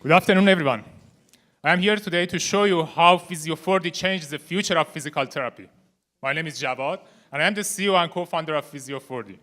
Good afternoon, everyone. I am here today to show you how Physio4D changes the future of physical therapy. My name is Javad, and I am the CEO and co-founder of Physio4D.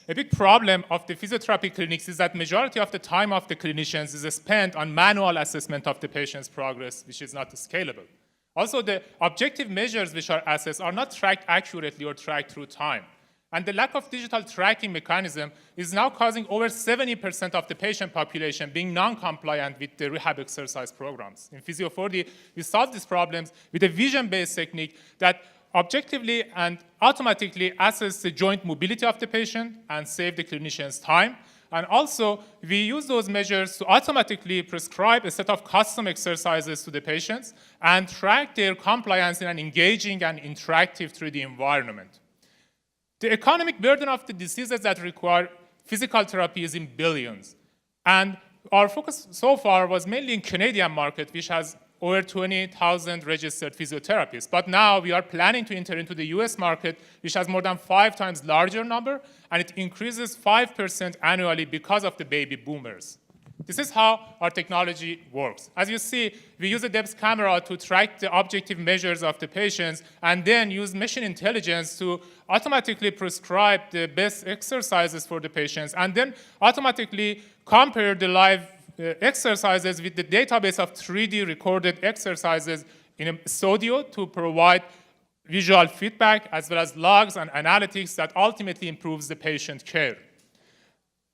A big problem of the physiotherapy clinics is that majority of the time of the clinicians is spent on manual assessment of the patient's progress, which is not scalable. Also, the objective measures which are assessed are not tracked accurately or tracked through time. And the lack of digital tracking mechanism is now causing over 70% of the patient population being non-compliant with the rehab exercise programs. In Physio4D, we solve these problems with a vision-based technique that objectively and automatically assess the joint mobility of the patient and save the clinician's time. And also, we use those measures to automatically prescribe a set of custom exercises to the patients and track their compliance in an engaging and interactive 3D environment. The economic burden of the diseases that require physical therapy is in billions. And our focus so far was mainly in Canadian market, which has over 20,000 registered physiotherapists. But now we are planning to enter into the US market, which has more than 5 times larger number, and it increases 5% annually because of the baby boomers. This is how our technology works. As you see, we use a depth camera to track the objective measures of the patients and then use machine intelligence to automatically prescribe the best exercises for the patients and then automatically compare the live exercises with the database of 3D recorded exercises in a studio to provide visual feedback as well as logs and analytics that ultimately improves the patient care.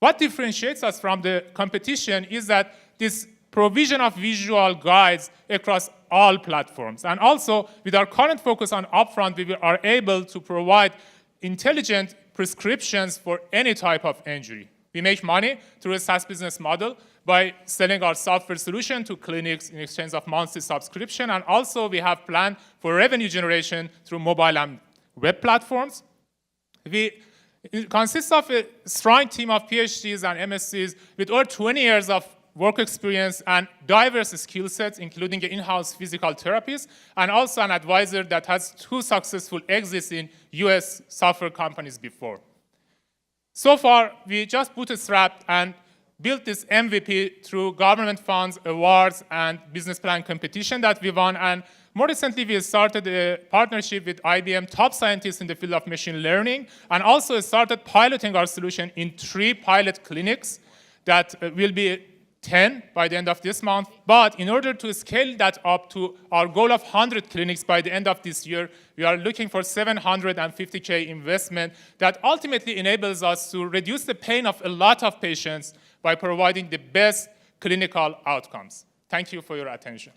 What differentiates us from the competition is that this provision of visual guides across all platforms. And also, with our current focus on upfront, we are able to provide intelligent prescriptions for any type of injury. We make money through a SaaS business model by selling our software solution to clinics in exchange of monthly subscription. And also, we have planned for revenue generation through mobile and web platforms. It consists of a strong team of PhDs and MSCs with over 20 years of work experience and diverse skill sets, including an in-house physical therapist, and also an advisor that has 2 successful exits in US software companies before. So far, we just bootstrapped and built this MVP through government funds, awards, and business plan competition that we won. And more recently, we started a partnership with IBM top scientists in the field of machine learning, and also started piloting our solution in 3 pilot clinics that will be 10 by the end of this month. But in order to scale that up to our goal of 100 clinics by the end of this year, we are looking for $750K investment that ultimately enables us to reduce the pain of a lot of patients by providing the best clinical outcomes. Thank you for your attention.